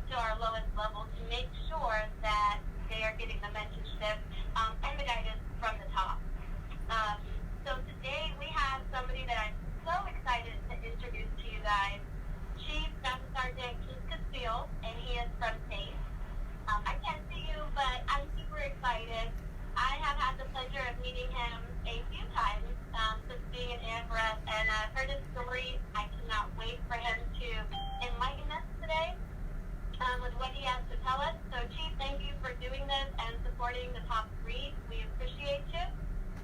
to our lowest level to make sure that they are getting the mentorship and the guidance from the top. So today we have somebody that I'm so excited to introduce to you guys, Chief CMSgt Castille, and he is from Pace. I can't see you, but I'm super excited. I have had the pleasure of meeting him a few times since being in AFRS, and I've heard his story. I cannot wait for him to enlighten us today with what he has to tell us. So, Chief, thank you for doing this and supporting the top three. We appreciate you.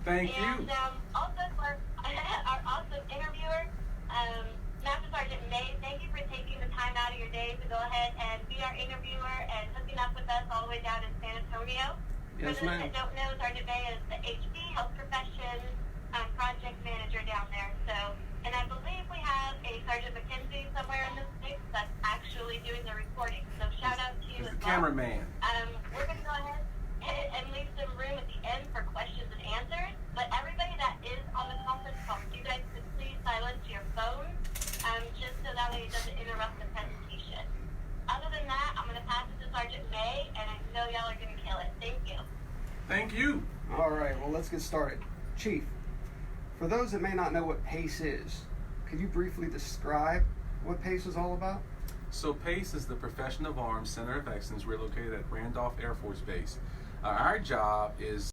Thank you. And also for our awesome interviewer, Master Sergeant May, thank you for taking the time out of your day to go ahead and be our interviewer and hooking up with us all the way down in San Antonio. Yes, for those ma'am. that don't know, Sergeant May is the HD Health Professions project manager down there. So, and I believe we have a Sergeant McKenzie somewhere in this place that's actually doing the recording. So shout out to you as He's the well. cameraman. We're going to go ahead and leave some room at the end for questions and answers. But everybody that is on the conference call, you guys could please silence your phone, just so that way it doesn't interrupt the presentation. Other than that, I'm going to pass it to Sergeant May, and I know y'all are going to kill it. Thank you. Thank you. All right, well, let's get started. Chief, for those that may not know what PACE is, could you briefly describe what PACE is all about? So PACE is the Profession of Arms Center of Excellence. We're located at Randolph Air Force Base. Our job is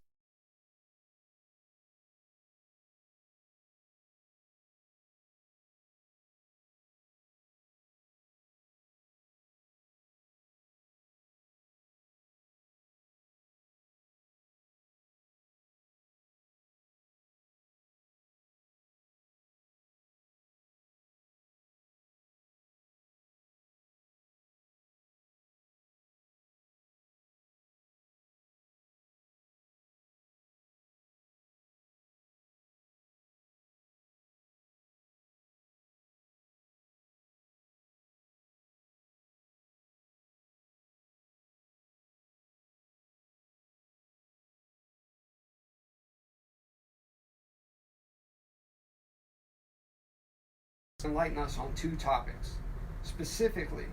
Enlighten us on two topics, specifically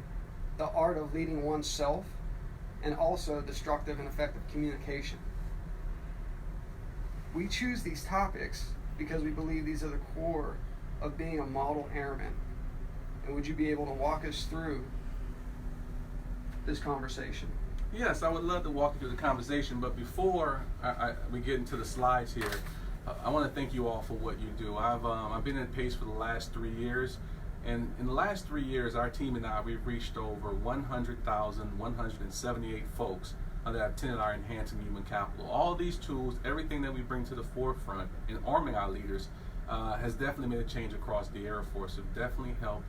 the art of leading oneself and also destructive and effective communication. We choose these topics because we believe these are the core of being a model airman. And would you be able to walk us through this conversation? Yes, I would love to walk you through the conversation, but before we get into the slides here, I want to thank you all for what you do. I've been in PACE for the last 3 years, and in the last 3 years, our team and I, we've reached over 100,178 folks that have attended our Enhancing Human Capital. All these tools, everything that we bring to the forefront in arming our leaders has definitely made a change across the Air Force. It definitely helped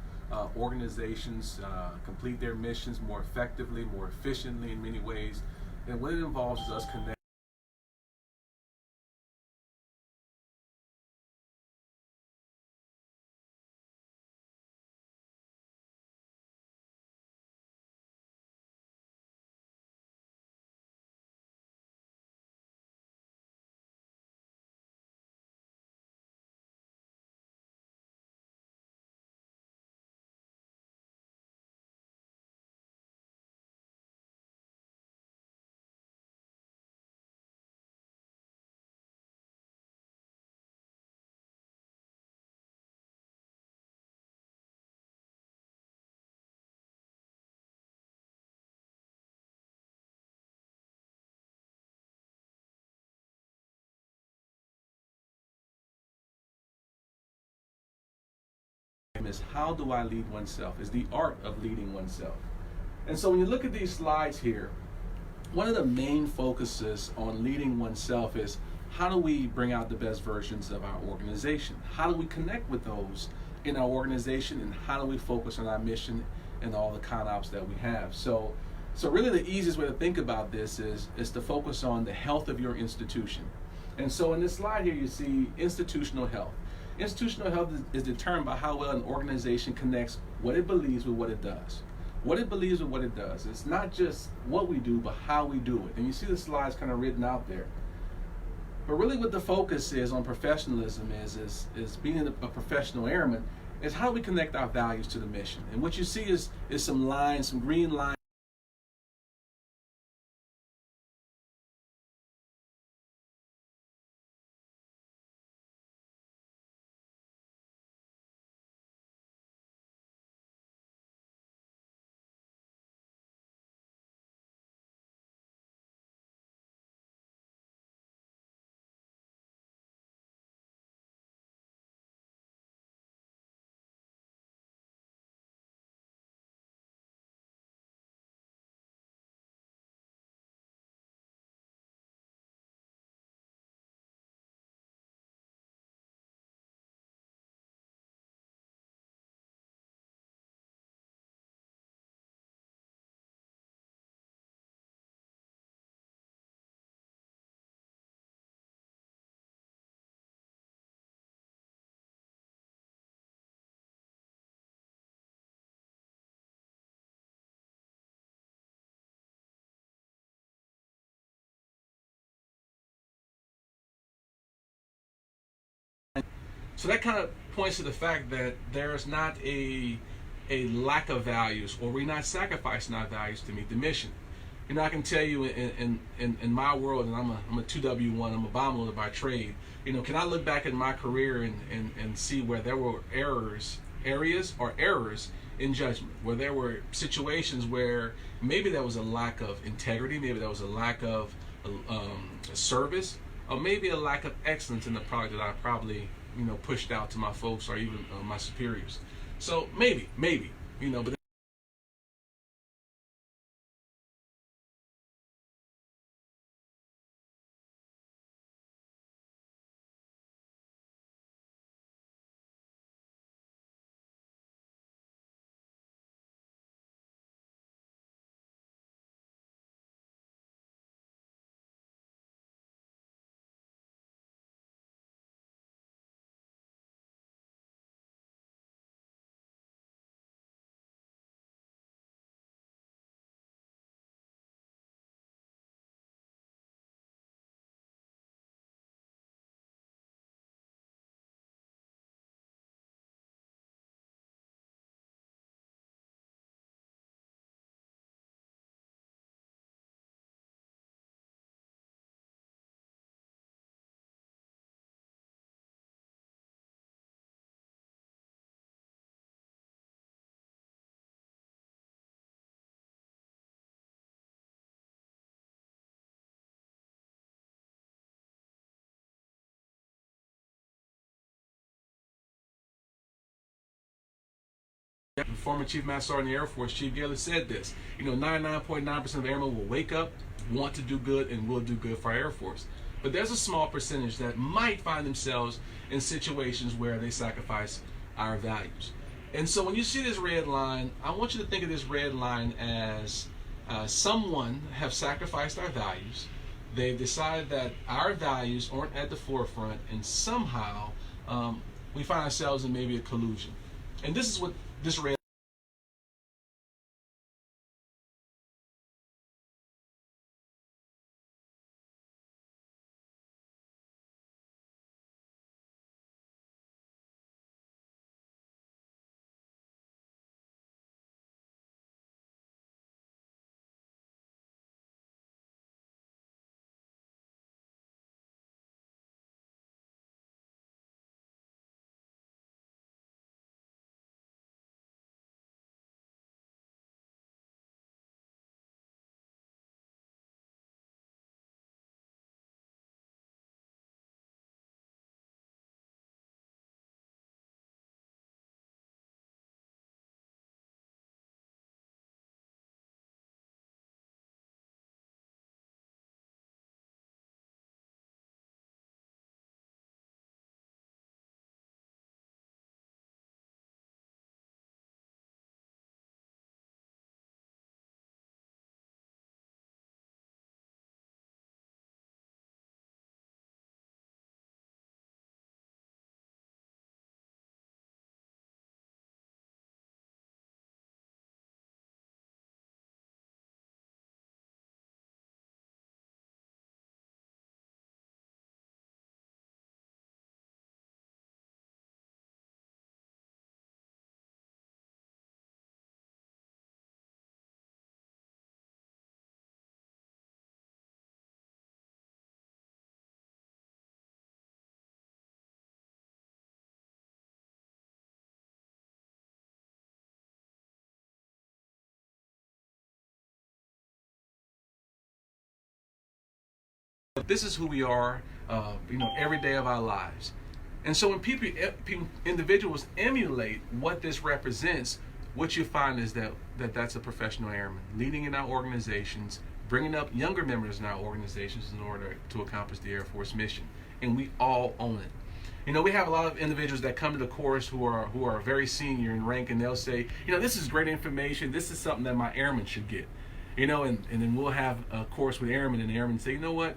organizations complete their missions more effectively, more efficiently in many ways. And what it involves is us connecting is how do I lead oneself, is the art of leading oneself. And so when you look at these slides here, one of the main focuses on leading oneself is how do we bring out the best versions of our organization? How do we connect with those in our organization, and how do we focus on our mission and all the con-ops that we have? So really the easiest way to think about this is to focus on the health of your institution. And so in this slide here you see institutional health. Institutional health is determined by how well an organization connects what it believes with what it does. What it believes with what it does. It's not just what we do, but how we do it. And you see the slides kind of written out there. But really what the focus is on professionalism is being a professional airman, is how we connect our values to the mission. And what you see is some lines, some green lines. So that kind of points to the fact that there's not a lack of values, or we're not sacrificing our values to meet the mission. I can tell you in my world, and I'm a 2W1, I'm a bomb loader by trade. Can I look back at my career and see where there were errors in judgment, where there were situations where maybe there was a lack of integrity, maybe there was a lack of service, or maybe a lack of excellence in the product that I probably pushed out to my folks or even my superiors. So maybe, but former Chief Master Sergeant in the Air Force, Chief Gaylor, said this. 99.9% of airmen will wake up, want to do good, and will do good for our Air Force. But there's a small percentage that might find themselves in situations where they sacrifice our values. And so when you see this red line, I want you to think of this red line as someone have sacrificed our values. They've decided that our values aren't at the forefront, and somehow we find ourselves in maybe a collusion. And this is what this red This is who we are, every day of our lives. And so when individuals emulate what this represents, what you find is that's a professional airman leading in our organizations, bringing up younger members in our organizations in order to accomplish the Air Force mission. And we all own it. We have a lot of individuals that come to the course who are very senior in rank, and they'll say, this is great information. This is something that my airmen should get. And then we'll have a course with airmen, and the airmen say, you know what?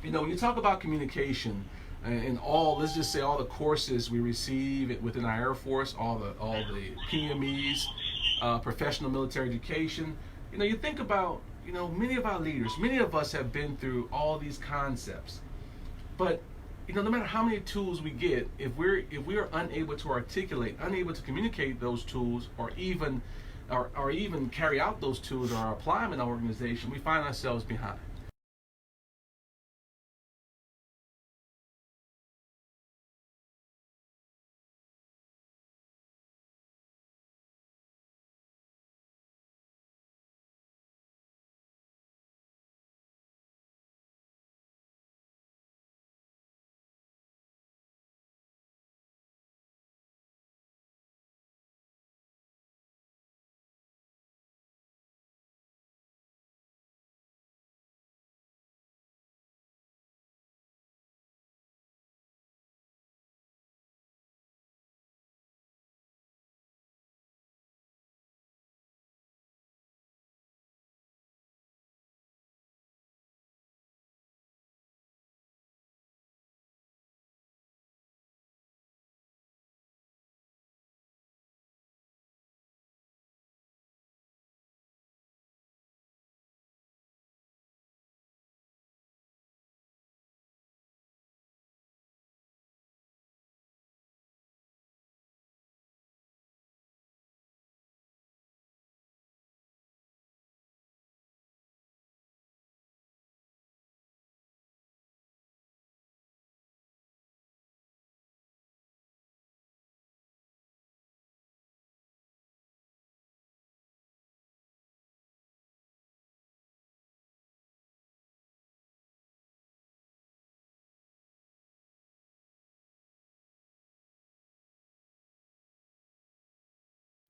When you talk about communication and all, let's just say all the courses we receive within our Air Force, all the PMEs, professional military education, you think about, many of our leaders, many of us have been through all these concepts. But no matter how many tools we get, if we are unable to articulate, unable to communicate those tools, or even carry out those tools or apply them in our organization, we find ourselves behind.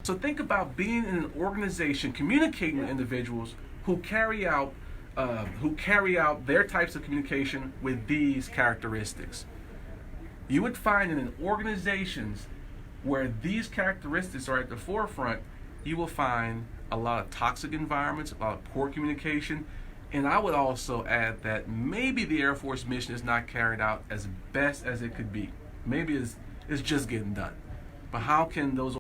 So think about being in an organization, communicating with individuals who carry out their types of communication with these characteristics. You would find in organizations where these characteristics are at the forefront, you will find a lot of toxic environments, a lot of poor communication, and I would also add that maybe the Air Force mission is not carried out as best as it could be. Maybe it's just getting done. But how can those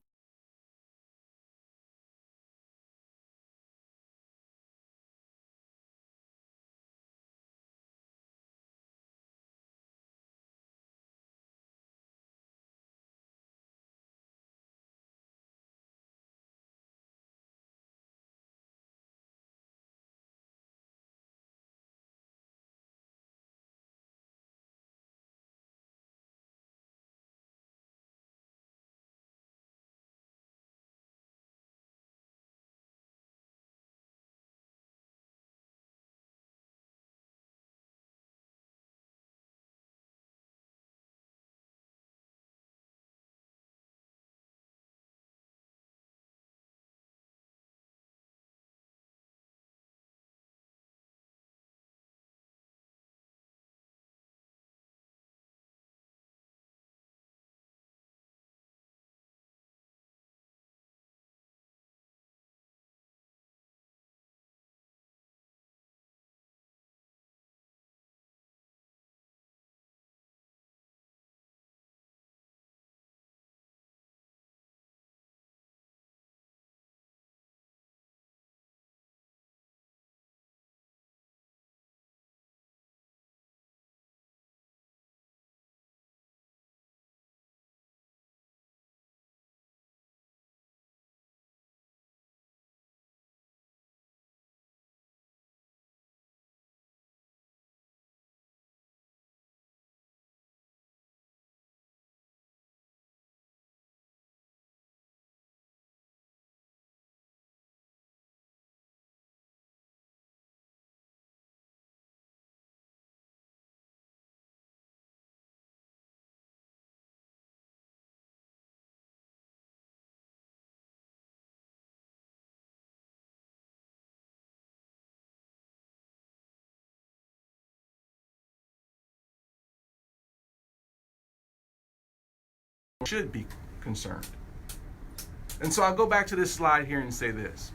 should be concerned? And so I'll go back to this slide here and say this.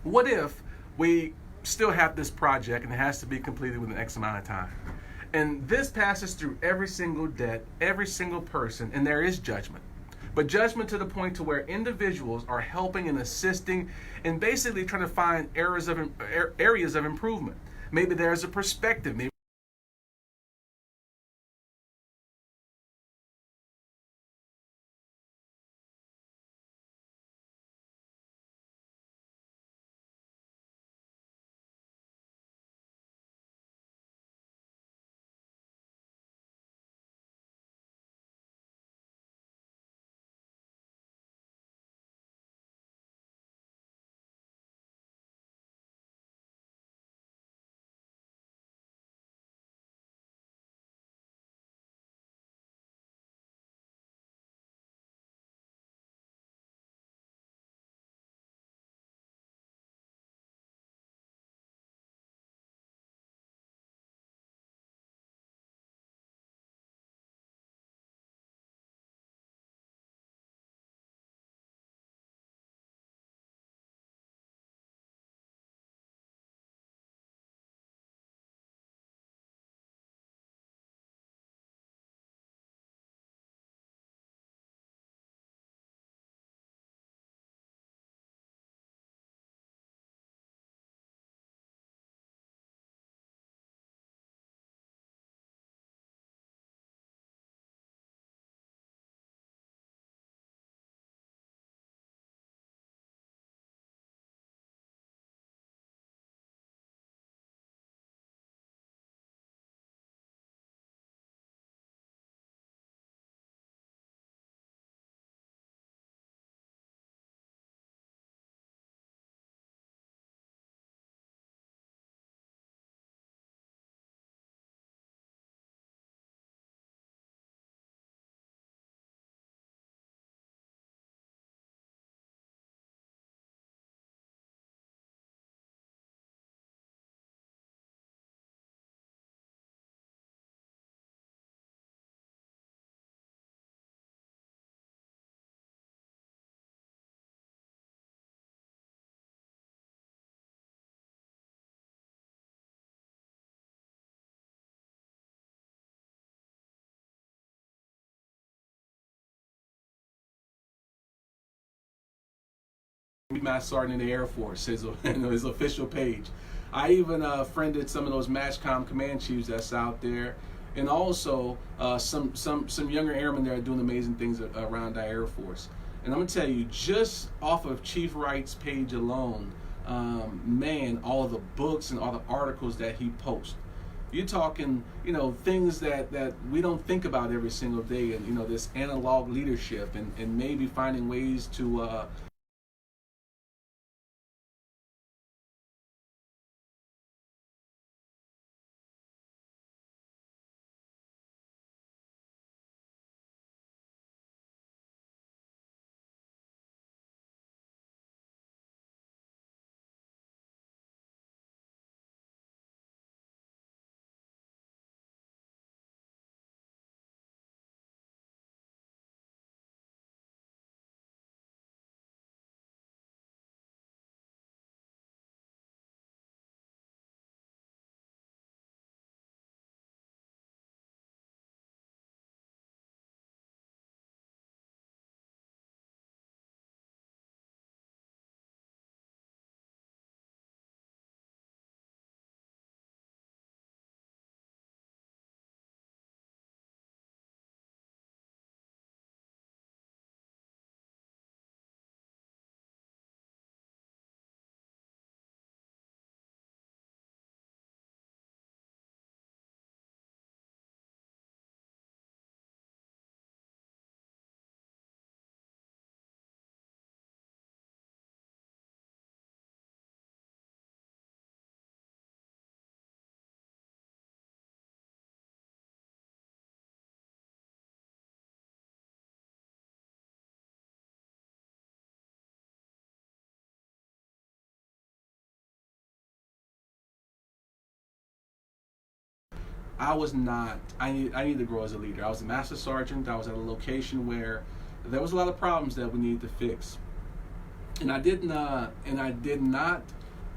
What if we still have this project, and it has to be completed within X amount of time. And this passes through every single debt, every single person, and there is judgment. But judgment to the point to where individuals are helping and assisting and basically trying to find areas of improvement. Maybe there's a perspective. Maybe Master Sergeant in the Air Force, his official page. I even friended some of those MATCHCOM command chiefs that's out there, and also some younger airmen that are doing amazing things around the Air Force. And I'm gonna tell you, just off of Chief Wright's page alone, man, all the books and all the articles that he posts. You're talking, things that we don't think about every single day, and this analog leadership, and maybe finding ways to I was not. I need to grow as a leader. I was a master sergeant. I was at a location where there was a lot of problems that we needed to fix, and I did not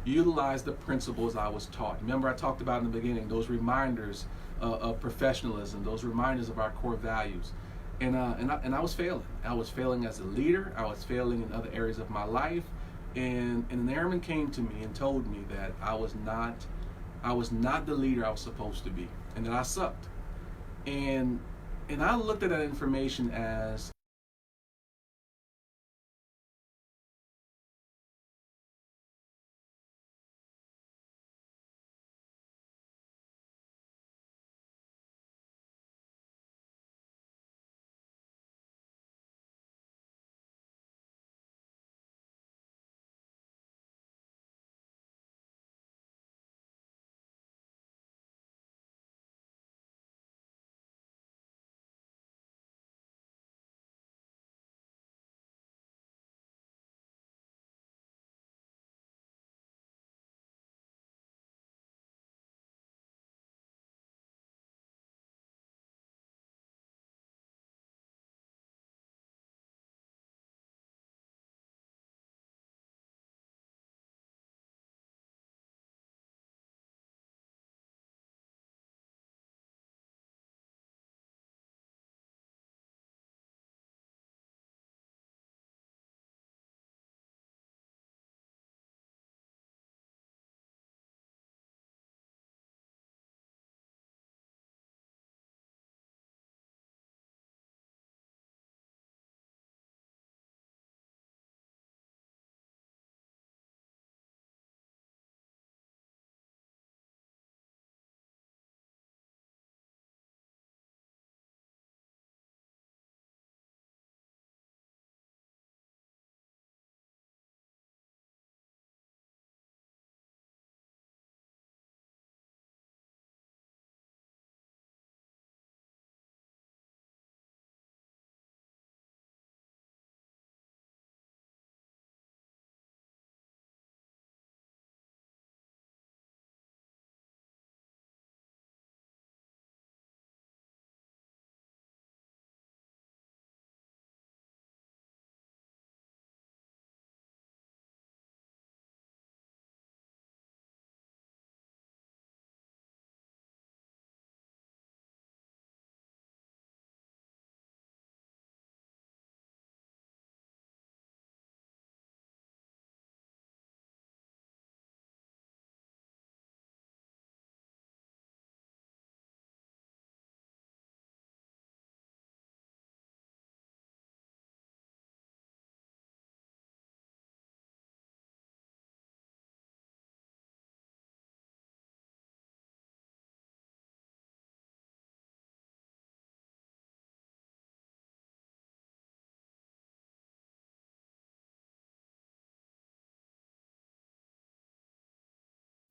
utilize the principles I was taught. Remember, I talked about in the beginning those reminders of professionalism, those reminders of our core values. And I was failing. I was failing as a leader. I was failing in other areas of my life. And an airman came to me and told me that I was not the leader I was supposed to be, and that I sucked. And I looked at that information as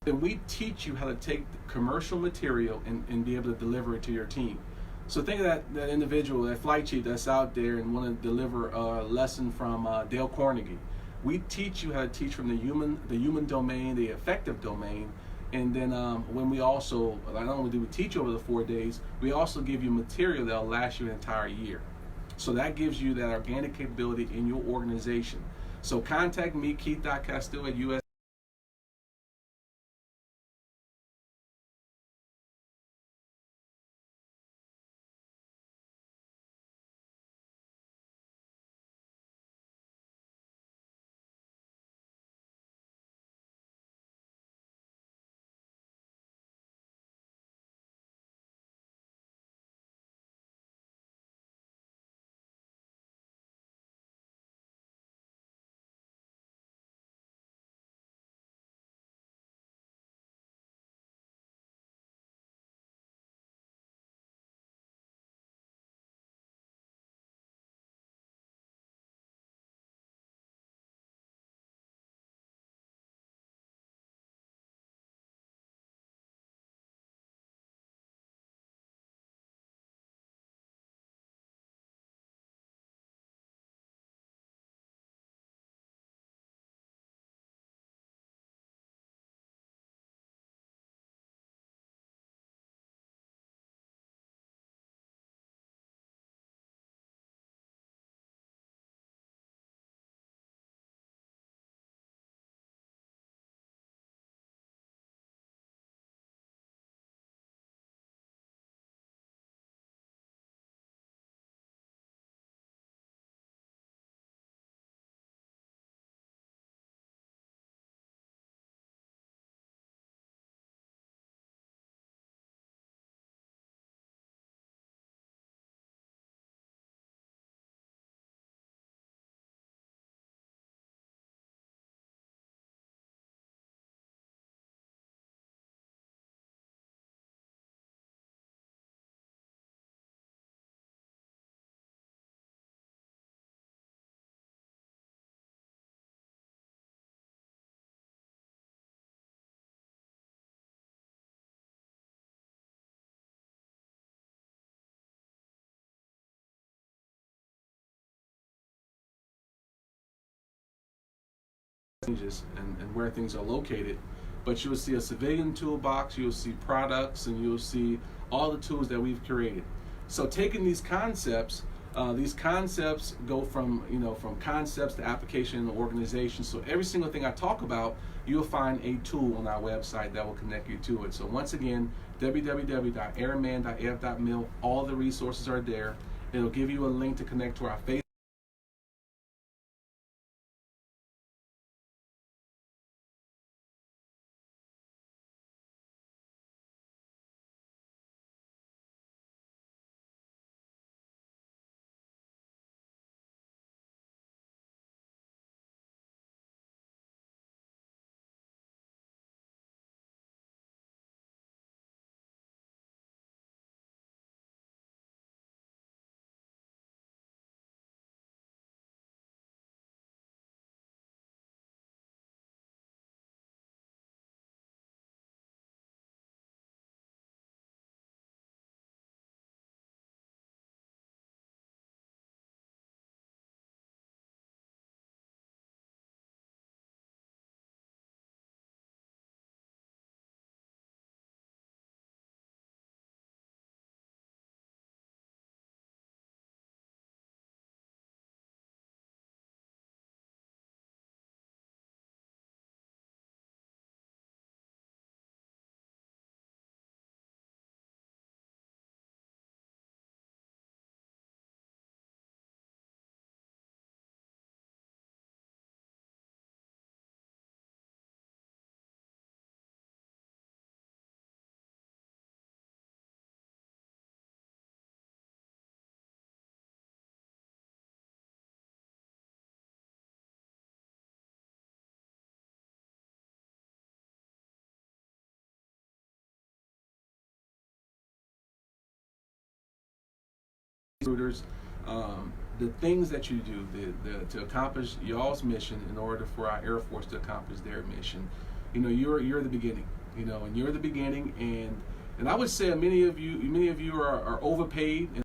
then we teach you how to take commercial material and be able to deliver it to your team. So think of that individual, that flight chief that's out there and want to deliver a lesson from Dale Carnegie. We teach you how to teach from the human domain, the affective domain, and then when we also, not only do we teach over the 4 days, we also give you material that'll last you an entire year. So that gives you that organic capability in your organization. So contact me, Keith.Castille at US. and where things are located. But you'll see a civilian toolbox, you'll see products, and you'll see all the tools that we've created. So taking these concepts go from concepts to application and organization. So every single thing I talk about, you'll find a tool on our website that will connect you to it. So once again, www.airman.f.mil. All the resources are there. It'll give you a link to connect to our Facebook recruiters, the things that you do to accomplish y'all's mission in order for our Air Force to accomplish their mission. You're the beginning, and you're the beginning, and I would say many of you are overpaid.